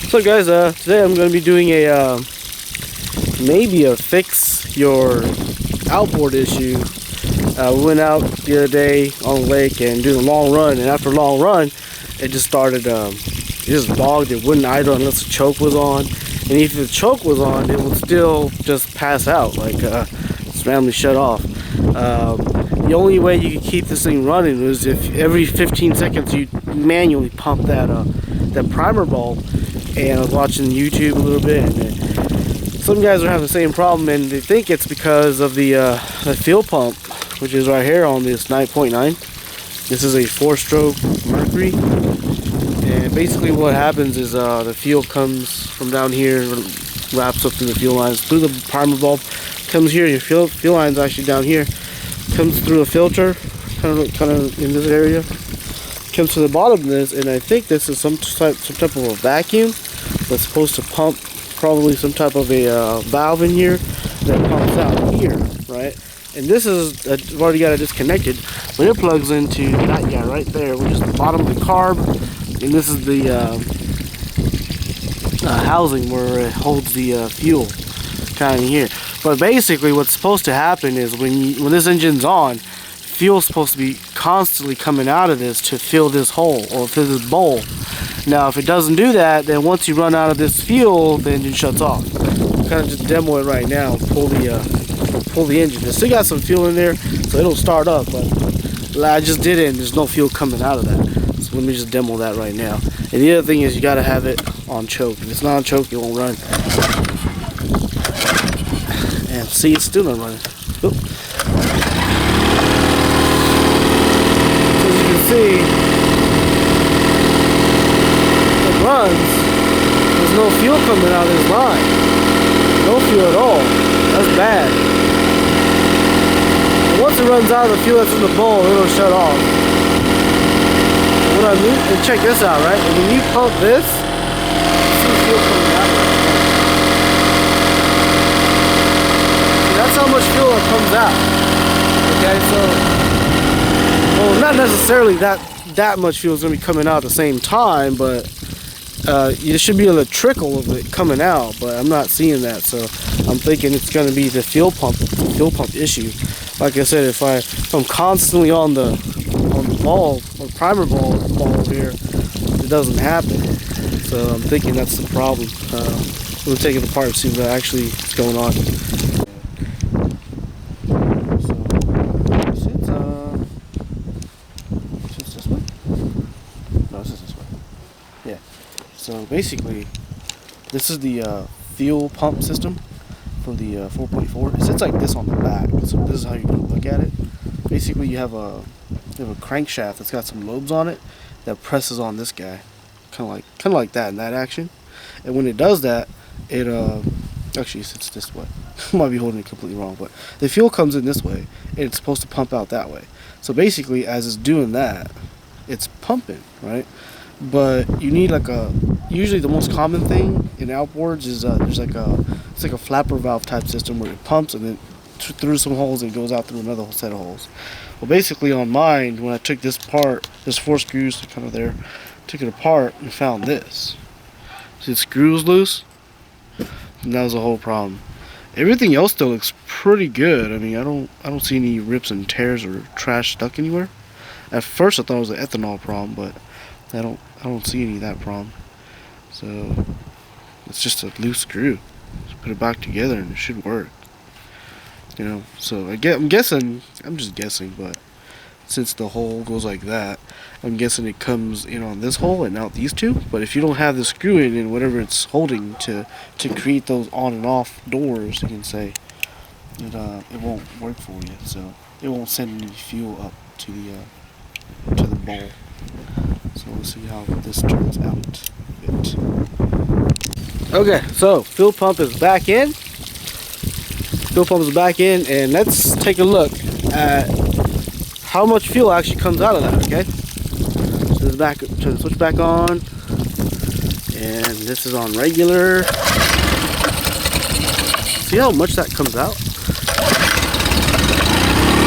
So guys, today I'm going to be doing a maybe a fix your outboard issue. We went out the other day on the lake and doing a long run, and after a long run it just started it just bogged. It wouldn't idle unless the choke was on, and if the choke was on it would still just pass out, like just randomly shut off. The only way you could keep this thing running was if every 15 seconds you manually pump that primer bulb. And I was watching YouTube a little bit, and some guys are having the same problem, and they think it's because of the fuel pump, which is right here on this 9.9. This is a 4-stroke Mercury, and basically what happens is the fuel comes from down here, wraps up through the fuel lines, through the primer bulb, comes here. Your fuel line's actually down here, comes through a filter, kind of in this area. Comes to the bottom of this, and I think this is some type of a vacuum that's supposed to pump, probably some type of a valve in here that pumps out here, right? And this is I've already got it disconnected, but it plugs into that guy right there, which is the bottom of the carb, and this is the housing where it holds the fuel, kind of here. But basically, what's supposed to happen is when this engine's on, fuel's supposed to be constantly coming out of this to fill this hole or fill this bowl. Now if it doesn't do that, then once you run out of this fuel, the engine shuts off. I'm kind of just demo it right now. Pull the engine. It's still got some fuel in there, so it'll start up, but I just did it and there's no fuel coming out of that. So let me just demo that right now. And the other thing is you got to have it on choke. If it's not on choke, it won't run. And see, it's still not running. Oop. See, it runs. There's no fuel coming out of this line. No fuel at all. That's bad. And once it runs out of the fuel that's in the bowl, it'll shut off. What I mean, and check this out, right? And when you pump this, you see fuel coming out. See, that's how much fuel that comes out. Okay, so. Well, not necessarily that much fuel is going to be coming out at the same time, but you should be able to trickle of it coming out, but I'm not seeing that, so I'm thinking it's going to be the fuel pump issue. Like I said, if I'm constantly on the bulb or primer bulb here, it doesn't happen. So I'm thinking that's the problem. We'll take it apart and see what actually is going on. So basically, this is the fuel pump system for the 4.4. It sits like this on the back. So this is how you're gonna look at it. Basically, you have a crankshaft that's got some lobes on it that presses on this guy, kind of like that in that action. And when it does that, it actually sits this way. I might be holding it completely wrong, but the fuel comes in this way, and it's supposed to pump out that way. So basically, as it's doing that, it's pumping, right? But you need usually the most common thing in outboards is it's like a flapper valve type system where it pumps and then through some holes and goes out through another set of holes. Well, basically on mine, when I took this part, there's 4 screws kind of there, took it apart and found this. See, the screw was loose, and that was the whole problem. Everything else still looks pretty good. I mean, I don't see any rips and tears or trash stuck anywhere. At first I thought it was an ethanol problem, but I don't see any of that problem. So it's just a loose screw. Just put it back together and it should work. You know, so I'm just guessing, but since the hole goes like that, I'm guessing it comes in on this hole and out these two. But if you don't have the screw in whatever it's holding to create those on and off doors, you can say it won't work for you. So it won't send any fuel up to the bowl. So we'll see how this turns out. Okay, so fuel pump is back in. And let's take a look at how much fuel actually comes out of that. Okay, so turn the switch back on, and this is on regular. See how much that comes out?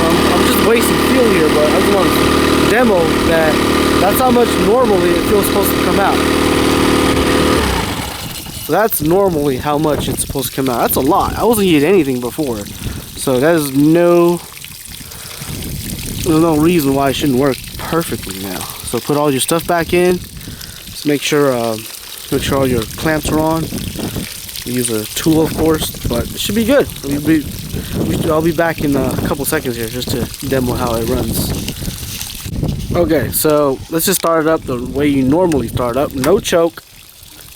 I'm just wasting fuel here, but I just want to demo that. That's how much normally it feels supposed to come out. So that's normally how much it's supposed to come out. That's a lot. I wasn't getting anything before. So there's no reason why it shouldn't work perfectly now. So put all your stuff back in. Just make sure all your clamps are on. Use a tool, of course, but it should be good. I'll be back in a couple seconds here just to demo how it runs. Okay, so let's just start it up the way you normally start up. No choke,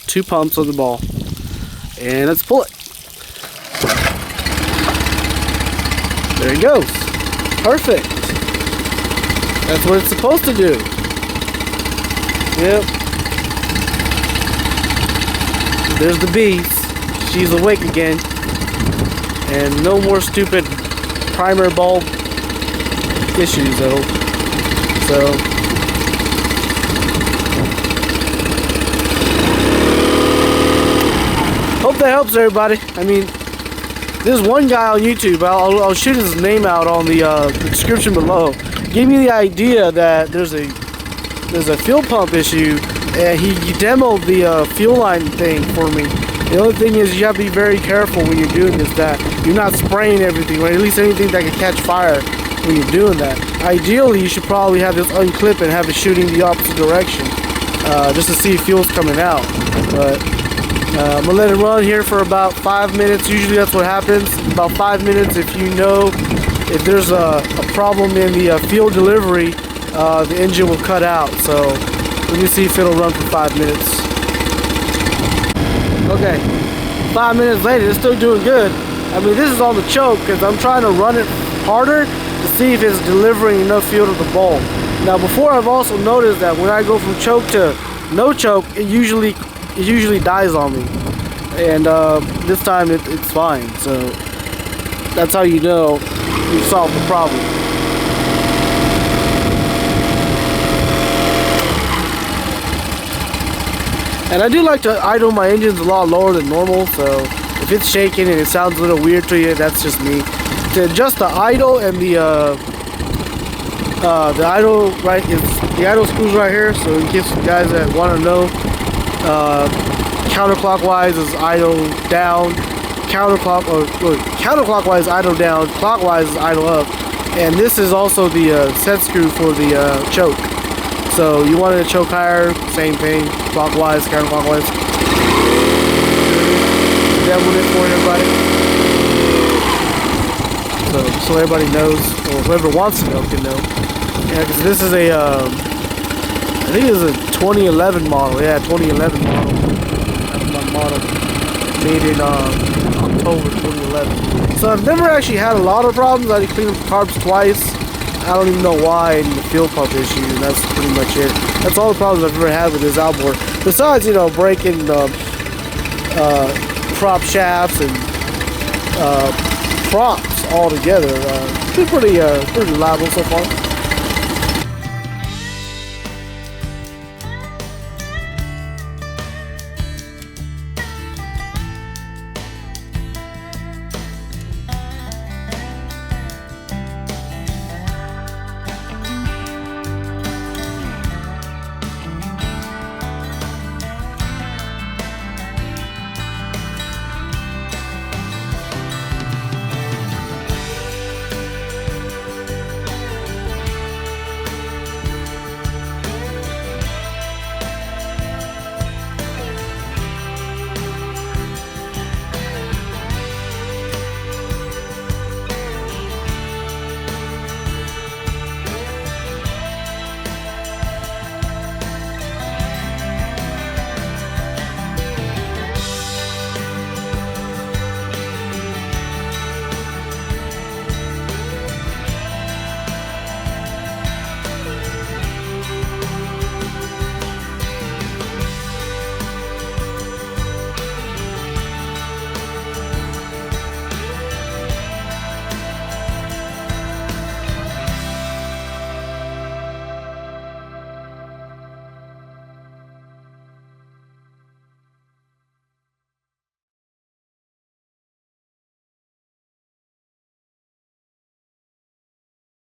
2 pumps on the ball, and let's pull it. There it goes. Perfect. That's what it's supposed to do. Yep. There's the beast. She's awake again. And no more stupid primer bulb issues, though. So hope that helps everybody. I mean, there's one guy on YouTube, I'll shoot his name out on the description below, gave me the idea that there's a fuel pump issue, and he demoed the fuel line thing for me. The only thing is you have to be very careful when you're doing this, that you're not spraying everything, or at least anything that can catch fire when you're doing that. Ideally, you should probably have this unclip and have it shooting the opposite direction, just to see if fuel's coming out. But I'm gonna let it run here for about 5 minutes. Usually that's what happens. About 5 minutes, if you know if there's a problem in the fuel delivery, the engine will cut out. So let me see if it'll run for 5 minutes. Okay, 5 minutes later, it's still doing good. I mean, this is on the choke because I'm trying to run it harder to see if it's delivering enough fuel to the bowl. Now, before, I've also noticed that when I go from choke to no choke, it usually dies on me, and this time it's fine. So that's how you know you've solved the problem. And I do like to idle my engines a lot lower than normal, so if it's shaking and it sounds a little weird to you, that's just me. To adjust the idle and the idle, right, the idle screws right here, so in case you guys that want to know, counterclockwise is idle down, counterclockwise idle down, clockwise is idle up, and this is also the set screw for the choke. So you wanted to choke higher, same thing, clockwise, counterclockwise. Demoed it for everybody. So everybody knows, or whoever wants to know can know. Yeah, because this is a, I think it's a 2011 model. Yeah, 2011 model. That's my model. Made in October 2011. So I've never actually had a lot of problems. I had to clean up the carbs twice. I don't even know why, and the fuel pump issue, and that's pretty much it. That's all the problems I've ever had with this outboard. Besides, you know, breaking prop shafts and props all together. It's pretty reliable so far.